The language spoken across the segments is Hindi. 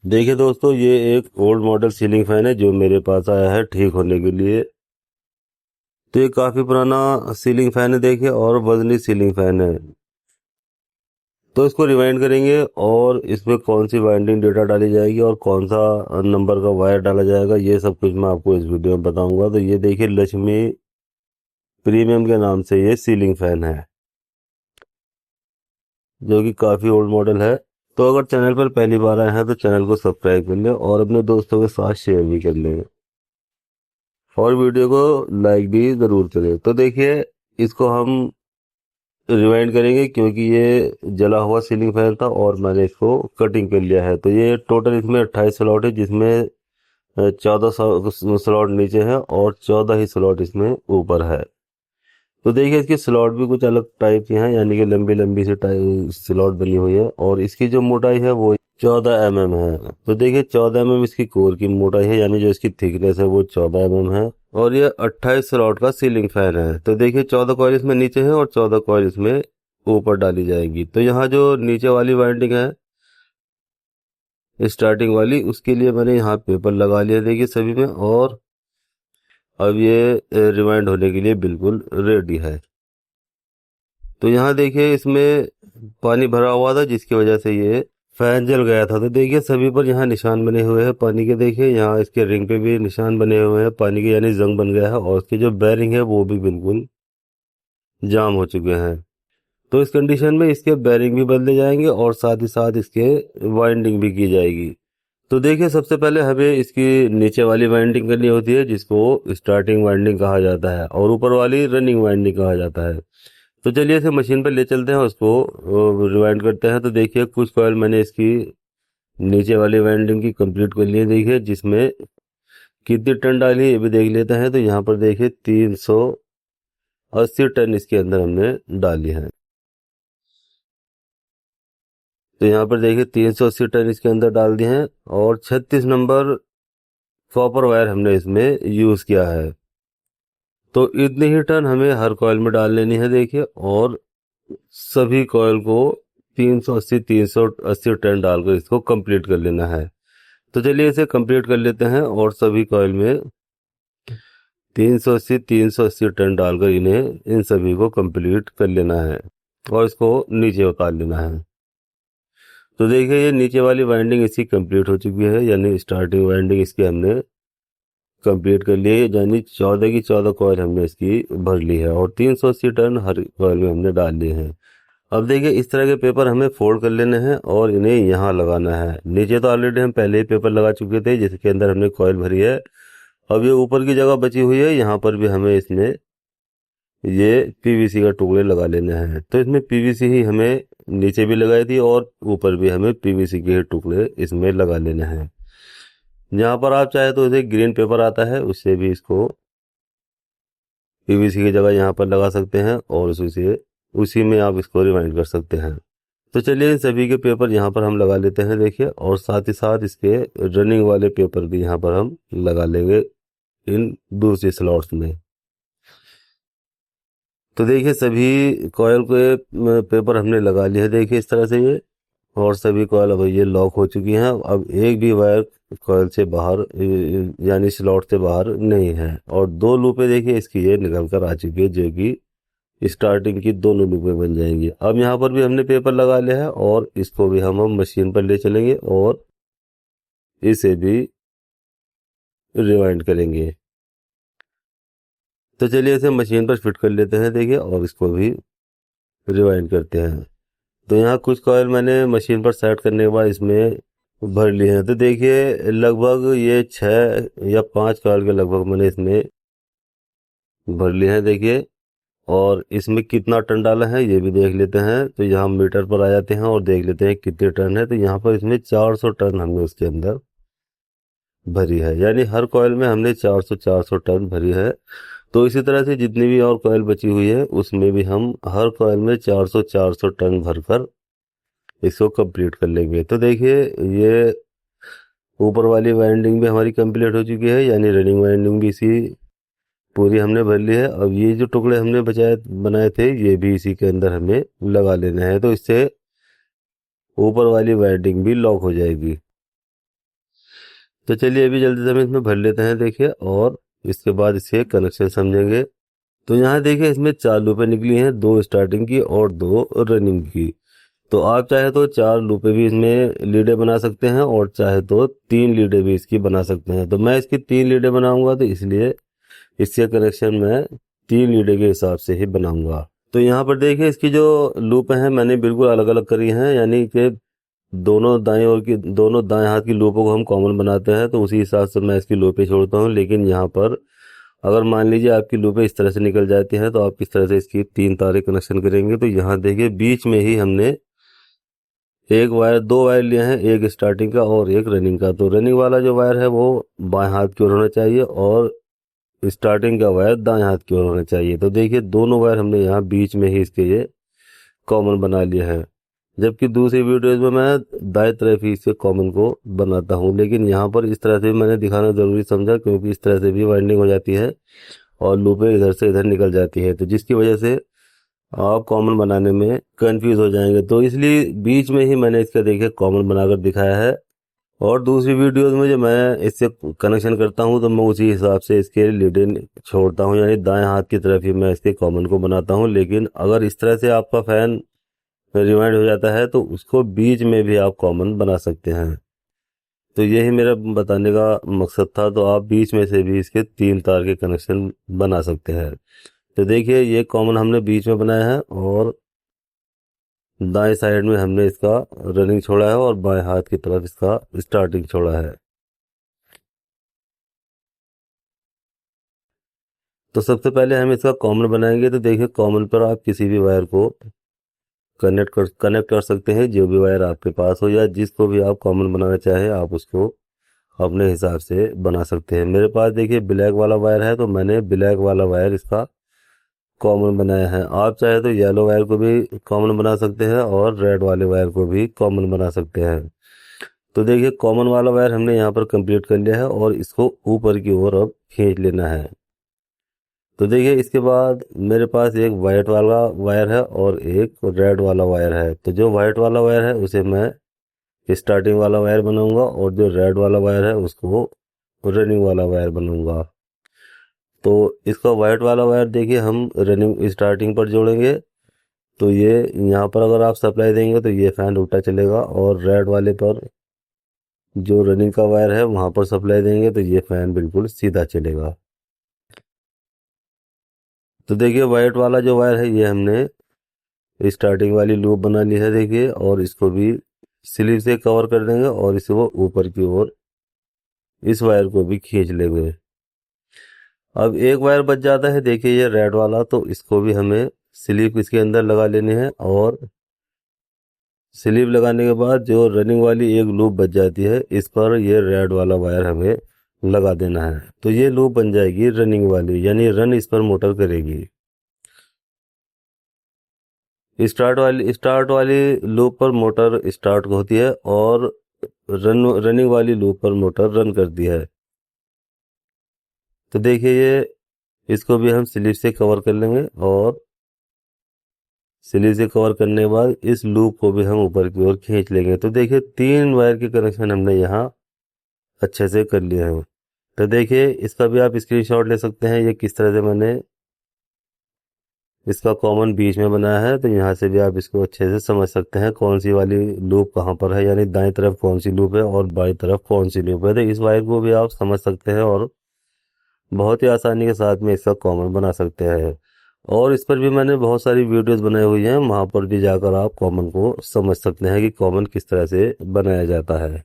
देखिए दोस्तों, ये एक ओल्ड मॉडल सीलिंग फैन है जो मेरे पास आया है ठीक होने के लिए। तो ये काफ़ी पुराना सीलिंग फैन है देखिए, और वजनी सीलिंग फैन है। तो इसको रिवाइंड करेंगे और इसमें कौन सी वाइंडिंग डेटा डाली जाएगी और कौन सा नंबर का वायर डाला जाएगा, ये सब कुछ मैं आपको इस वीडियो में बताऊंगा। तो ये देखिए, लक्ष्मी प्रीमियम के नाम से ये सीलिंग फैन है जो कि काफ़ी ओल्ड मॉडल है। तो अगर चैनल पर पहली बार आए हैं तो चैनल को सब्सक्राइब कर लें और अपने दोस्तों के साथ शेयर भी कर लें और वीडियो को लाइक भी ज़रूर करें। तो देखिए, इसको हम रिवाइंड करेंगे क्योंकि ये जला हुआ सीलिंग फैन था और मैंने इसको कटिंग कर लिया है। तो ये टोटल इसमें 28 स्लॉट है, जिसमें 14 स्लॉट नीचे है और 14 ही स्लॉट इसमें ऊपर है। तो देखिए, इसकी स्लॉट भी कुछ अलग टाइप की हैं, यानी कि लंबी लंबी सी स्लॉट बनी हुई है और इसकी जो मोटाई है वो 14 mm है। तो देखिए, 14 mm इसकी कोर की मोटाई है, यानी जो इसकी थिकनेस है वो 14 mm है। और ये 28 स्लॉट का सीलिंग फैन है। तो देखिए, 14 कॉइल इसमें नीचे है और 14 कॉइल इसमें ऊपर डाली जाएगी। तो यहाँ जो नीचे वाली वाइंडिंग है, स्टार्टिंग वाली, उसके लिए मैंने यहाँ पेपर लगा लिया देखिए सभी में, और अब ये रिवाइंड होने के लिए बिल्कुल रेडी है। तो यहाँ देखिए, इसमें पानी भरा हुआ था जिसकी वजह से ये फैन जल गया था। तो देखिए, सभी पर यहाँ निशान बने हुए हैं पानी के। देखिए, यहाँ इसके रिंग पे भी निशान बने हुए हैं पानी के, यानी जंग बन गया है, और इसकी जो बैरिंग है वो भी बिल्कुल जाम हो चुके हैं। तो इस कंडीशन में इसके बैरिंग भी बदले जाएंगे और साथ ही साथ इसके वाइंडिंग भी की जाएगी। तो देखिए, सबसे पहले हमें इसकी नीचे वाली वाइंडिंग करनी होती है जिसको स्टार्टिंग वाइंडिंग कहा जाता है, और ऊपर वाली रनिंग वाइंडिंग कहा जाता है। तो चलिए इसे मशीन पर ले चलते हैं, उसको रिवाइंड करते हैं। तो देखिए, कुछ कॉइल मैंने इसकी नीचे वाली वाइंडिंग की कंप्लीट कर ली है देखिए, जिसमें कितनी टन डाली है ये भी देख लेते हैं। तो यहाँ पर देखिए, 380 टन इसके अंदर हमने डाली है। तो यहाँ पर देखिए, 380 टन इसके अंदर डाल दिए हैं और 36 नंबर कॉपर वायर हमने इसमें यूज किया है। तो इतनी ही टन हमें हर कॉइल में डाल लेनी है देखिए, और सभी कॉइल को 380 टन डालकर इसको कंप्लीट कर लेना है। तो चलिए इसे कंप्लीट कर लेते हैं, और सभी कॉइल में 380 टन डालकर इन्हें इन सभी को कंप्लीट कर लेना है और इसको नीचे उतार लेना है। तो देखिए, ये नीचे वाली वाइंडिंग इसकी कंप्लीट हो चुकी है, यानी स्टार्टिंग वाइंडिंग इसकी हमने कंप्लीट कर ली है, यानी 14 की 14 कॉइल हमने इसकी भर ली है और 380 टन हर कॉइल में हमने डाल लिए हैं। अब देखिए, इस तरह के पेपर हमें फोल्ड कर लेने हैं और इन्हें यहाँ लगाना है। नीचे तो ऑलरेडी हम पहले ही पेपर लगा चुके थे जिसके अंदर हमने कॉइल भरी है। अब ये ऊपर की जगह बची हुई है, यहाँ पर भी हमें इसमें ये पीवीसी का टुकड़े लगा लेने हैं। तो इसमें पीवीसी ही हमें नीचे भी लगाई थी और ऊपर भी हमें पीवीसी के टुकड़े इसमें लगा लेने हैं। जहाँ पर आप चाहे तो इसे ग्रीन पेपर आता है, उससे भी इसको पीवीसी की जगह यहाँ पर लगा सकते हैं और उसी में आप इसको रिवाइंड कर सकते हैं। तो चलिए, इन सभी के पेपर यहाँ पर हम लगा लेते हैं देखिए, और साथ ही साथ इसके रनिंग वाले पेपर भी यहाँ पर हम लगा लेंगे इन दूसरी स्लॉट्स में। तो देखिए, सभी कॉयल के पेपर हमने लगा लिए देखिए इस तरह से ये, और सभी कॉयल अब ये लॉक हो चुकी हैं। अब एक भी वायर कॉयल से बाहर, यानी स्लॉट से बाहर नहीं है, और दो लूपें देखिए इसकी ये निकल कर आ चुकी है जो कि स्टार्टिंग की दोनों लूपें बन जाएंगी। अब यहाँ पर भी हमने पेपर लगा लिया है और इसको भी हम मशीन पर ले चलेंगे और इसे भी रिवाइंड करेंगे। तो चलिए इसे मशीन पर फिट कर लेते हैं देखिए, और इसको भी रिवाइंड करते हैं। तो यहाँ कुछ कॉयल मैंने मशीन पर सेट करने के बाद इसमें भर लिए हैं। तो देखिए, लगभग ये 6 या 5 कॉयल के लगभग मैंने इसमें भर लिए हैं देखिए, और इसमें कितना टन डाला है ये भी देख लेते हैं। तो यहाँ मीटर पर आ जाते हैं और देख लेते हैं कितने टन है। तो यहाँ पर इसमें 400 टन हमने उसके अंदर भरी है, यानी हर कॉयल में हमने 400 टन भरी है। तो इसी तरह से जितनी भी और कॉयल बची हुई है उसमें भी हम हर कॉयल में 400 टन भरकर इसको कंप्लीट कर लेंगे। तो देखिए, ये ऊपर वाली वाइंडिंग भी हमारी कंप्लीट हो चुकी है, यानी रनिंग वाइंडिंग भी इसी पूरी हमने भर ली है। अब ये जो टुकड़े हमने बनाए थे ये भी इसी के अंदर हमें लगा लेने हैं, तो इससे ऊपर वाली वाइंडिंग भी लॉक हो जाएगी। तो चलिए अभी जल्दी से हम इसमें भर लेते हैं देखिए, और इसके बाद इसके कनेक्शन समझेंगे। तो यहाँ देखिए इसमें 4 लूपें निकली हैं, 2 स्टार्टिंग की और 2 रनिंग की। तो आप चाहे तो 4 लूपें भी इसमें लीडें बना सकते हैं और चाहे तो 3 लीडें भी इसकी बना सकते हैं। तो मैं इसकी 3 लीडें बनाऊंगा, तो इसलिए इसके कनेक्शन में 3 लीडें के हिसाब से ही बनाऊंगा। तो यहाँ पर देखिए इसकी जो लूपें हैं मैंने बिल्कुल अलग अलग करी हैं, यानी कि दोनों दाएं हाथ की लूपों को हम कॉमन बनाते हैं, तो उसी हिसाब से मैं इसकी लूपें छोड़ता हूँ। लेकिन यहाँ पर अगर मान लीजिए आपकी लूपें इस तरह से निकल जाती हैं, तो आप किस तरह से इसकी 3 तारें कनेक्शन करेंगे। तो यहाँ देखिए बीच में ही हमने दो वायर लिए हैं, एक स्टार्टिंग का और एक रनिंग का। तो रनिंग वाला जो वायर है वो बाएं हाथ की ओर होना चाहिए और स्टार्टिंग का वायर दाएं हाथ की ओर होना चाहिए। तो देखिए दोनों वायर हमने यहाँ बीच में ही इसके ये कॉमन बना लिया है, जबकि दूसरी वीडियोज में मैं दाएं तरफ ही इसके कॉमन को बनाता हूँ। लेकिन यहाँ पर इस तरह से भी मैंने दिखाना ज़रूरी समझा, क्योंकि इस तरह से भी वाइंडिंग हो जाती है और लूपें इधर से इधर निकल जाती है, तो जिसकी वजह से आप कॉमन बनाने में कंफ्यूज हो जाएंगे। तो इसलिए बीच में ही मैंने इसका देखिए कॉमन बनाकर दिखाया है। और दूसरी वीडियोस में जो मैं इससे कनेक्शन करता हूं, तो मैं उसी हिसाब से इसके लीडें छोड़ता हूं, यानी दाएं हाथ की तरफ ही मैं इसके कॉमन को बनाता हूं। लेकिन अगर इस तरह से आपका फैन रिवाइंड हो जाता है तो उसको बीच में भी आप कॉमन बना सकते हैं। तो यही मेरा बताने का मकसद था। तो आप बीच में से भी इसके 3 तार के कनेक्शन बना सकते हैं। तो देखिए ये कॉमन हमने बीच में बनाया है और दाएं साइड में हमने इसका रनिंग छोड़ा है और बाएं हाथ की तरफ इसका स्टार्टिंग छोड़ा है। तो सबसे पहले हम इसका कॉमन बनाएंगे। तो देखिए कॉमन पर आप किसी भी वायर को कनेक्ट कर सकते हैं, जो भी वायर आपके पास हो या जिसको भी आप कॉमन बनाना चाहें आप उसको अपने हिसाब से बना सकते हैं। मेरे पास देखिए ब्लैक वाला वायर है, तो मैंने ब्लैक वाला वायर इसका कॉमन बनाया है। आप चाहे तो येलो वायर को भी कॉमन बना सकते हैं और रेड वाले वायर को भी कॉमन बना सकते हैं। तो देखिए कॉमन वाला वायर हमने यहाँ पर कंप्लीट कर लिया है और इसको ऊपर की ओर अब खींच लेना है। तो देखिए इसके बाद मेरे पास एक वाइट वाला वायर है और एक रेड वाला वायर है। तो जो वाइट वाला वायर है उसे मैं स्टार्टिंग वाला वायर बनाऊंगा और जो रेड वाला वायर है उसको रनिंग वाला वायर बनाऊंगा। तो इसका वाइट वाला वायर देखिए हम रनिंग स्टार्टिंग पर जोड़ेंगे, तो ये यहाँ पर अगर आप सप्लाई देंगे तो ये फैन उल्टा चलेगा, और रेड वाले पर जो रनिंग का वायर है वहाँ पर सप्लाई देंगे तो ये फैन बिल्कुल सीधा चलेगा। तो देखिए वाइट वाला जो वायर है ये हमने स्टार्टिंग वाली लूप बना ली है देखिए, और इसको भी स्लीव से कवर कर देंगे और इसको ऊपर की ओर इस वायर को भी खींच लेंगे। अब एक वायर बच जाता है देखिए ये रेड वाला, तो इसको भी हमें स्लीव इसके अंदर लगा लेनी है, और स्लीव लगाने के बाद जो रनिंग वाली एक लूप बच जाती है इस पर ये रेड वाला वायर हमें लगा देना है। तो ये लूप बन जाएगी रनिंग वाली, यानी रन इस पर मोटर करेगी। स्टार्ट वाली लूप पर मोटर स्टार्ट होती है और रनिंग वाली लूप पर मोटर रन करती है। तो देखिए ये इसको भी हम स्लीव से कवर कर लेंगे, और स्लीव से कवर करने के बाद इस लूप को भी हम ऊपर की ओर खींच लेंगे। तो देखिए 3 वायर के कनेक्शन हमने यहाँ अच्छे से कर लिए हैं। तो देखिए इसका भी आप स्क्रीनशॉट ले सकते हैं, ये किस तरह से मैंने इसका कॉमन बीच में बनाया है। तो यहाँ से भी आप इसको अच्छे से समझ सकते हैं कौन सी वाली लूप कहाँ पर है, यानी दाएं तरफ कौन सी लूप है और बाईं तरफ कौन सी लूप है। तो इस वायर को भी आप समझ सकते हैं और बहुत ही आसानी के साथ में इसका कॉमन बना सकते हैं। और इस पर भी मैंने बहुत सारी वीडियोस बनाई हुई हैं, वहाँ पर भी जाकर आप कॉमन को समझ सकते हैं कि कॉमन किस तरह से बनाया जाता है।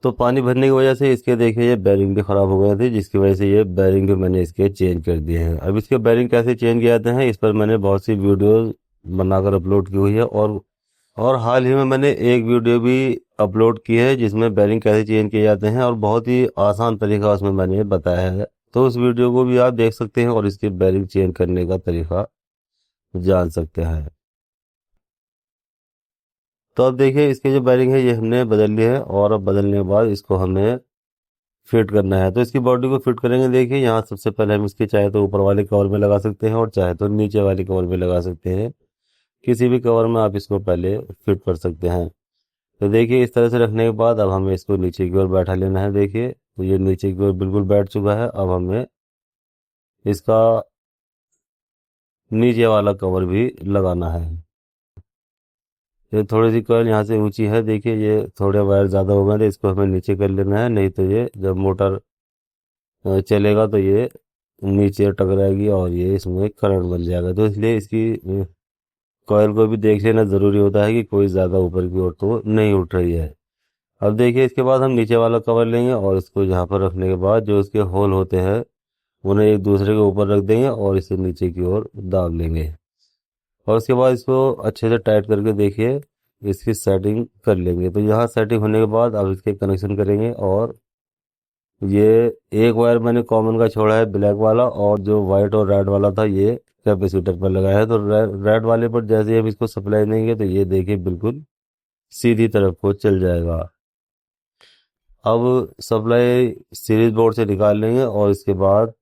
तो पानी भरने की वजह से इसके देखिए ये बैरिंग भी ख़राब हो गए थे, जिसकी वजह से ये बैरिंग भी मैंने इसके चेंज कर दिए हैं। अब इसके बैरिंग कैसे चेंज किए जाते हैं इस पर मैंने बहुत सी वीडियोस बनाकर अपलोड की हुई है, और हाल ही में मैंने एक वीडियो भी अपलोड की है जिसमें बैरिंग कैसे चेंज किए जाते हैं और बहुत ही आसान तरीका उसमें मैंने बताया है। तो उस वीडियो को भी आप देख सकते हैं और इसकी बैरिंग चेंज करने का तरीका जान सकते हैं। तो अब देखिए इसके जो बैरिंग है ये हमने बदल ली है, और अब बदलने के बाद इसको हमें फिट करना है। तो इसकी बॉडी को फिट करेंगे देखिए यहाँ सबसे पहले हम इसके चाहे तो ऊपर वाले कवर में लगा सकते हैं और चाहे तो नीचे वाले कवर में लगा सकते हैं। किसी भी कवर में आप इसको पहले फिट कर सकते हैं। तो देखिए इस तरह से रखने के बाद अब हमें इसको नीचे की ओर बैठा लेना है देखिए, तो ये नीचे की ओर बिल्कुल बैठ चुका है। अब हमें इसका नीचे वाला कवर भी लगाना है। ये थोड़ी सी कॉइल यहाँ से ऊंची है, देखिए ये थोड़े वायर ज़्यादा हो गए, तो इसको हमें नीचे कर लेना है, नहीं तो ये जब मोटर चलेगा तो ये नीचे टकराएगी और ये इसमें करंट बन जाएगा। तो इसलिए इसकी कॉइल को भी देख लेना ज़रूरी होता है कि कोई ज़्यादा ऊपर की ओर तो नहीं उठ रही है। अब देखिए इसके बाद हम नीचे वाला कवर लेंगे और इसको यहाँ पर रखने के बाद जो इसके होल होते हैं उन्हें एक दूसरे के ऊपर रख देंगे और इसे नीचे की ओर दाब लेंगे। और उसके बाद इसको अच्छे से टाइट करके देखिए इसकी सेटिंग कर लेंगे। तो यहाँ सेटिंग होने के बाद अब इसके कनेक्शन करेंगे। और ये एक वायर मैंने कॉमन का छोड़ा है ब्लैक वाला, और जो वाइट और रेड वाला था ये कैपेसिटर पर लगाया है। तो रेड वाले पर जैसे ही हम इसको सप्लाई देंगे तो ये देखिए बिल्कुल सीधी तरफ को चल जाएगा। अब सप्लाई सीरीज बोर्ड से निकाल लेंगे और इसके बाद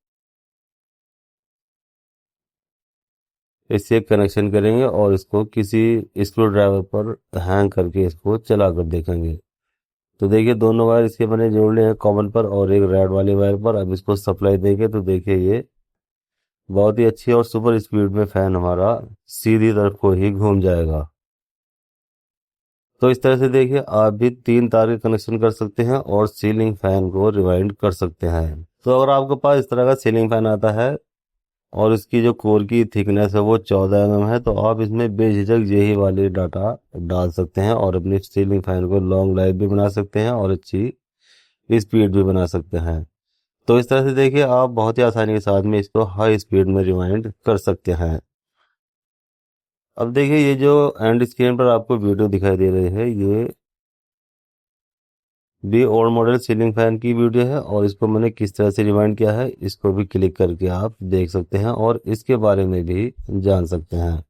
इससे कनेक्शन करेंगे और इसको किसी स्क्रू ड्राइवर पर हैंग करके इसको चला कर देखेंगे। तो देखिए दोनों वायर इसके मैंने जोड़ लिए हैं कॉमन पर और एक रेड वाले वायर पर। अब इसको सप्लाई देंगे तो देखिए ये बहुत ही अच्छी और सुपर स्पीड में फैन हमारा सीधी तरफ को ही घूम जाएगा। तो इस तरह से देखिए आप भी 3 तार के कनेक्शन कर सकते हैं और सीलिंग फैन को रिवाइंड कर सकते हैं। तो अगर आपके पास इस तरह का सीलिंग फैन आता है और इसकी जो कोर की थिकनेस है वो 14 mm है, तो आप इसमें बेझिझक यही वाली डाटा डाल सकते हैं और अपनी सीलिंग फैन को लॉन्ग लाइफ भी बना सकते हैं और अच्छी स्पीड भी बना सकते हैं। तो इस तरह से देखिए आप बहुत ही आसानी के साथ में इसको हाई स्पीड में रिवाइंड कर सकते हैं। अब देखिए ये जो एंड स्क्रीन पर आपको वीडियो दिखाई दे रही है ये भी ओल्ड मॉडल सीलिंग फैन की वीडियो है और इसको मैंने किस तरह से रिवाइंड किया है इसको भी क्लिक करके आप देख सकते हैं और इसके बारे में भी जान सकते हैं।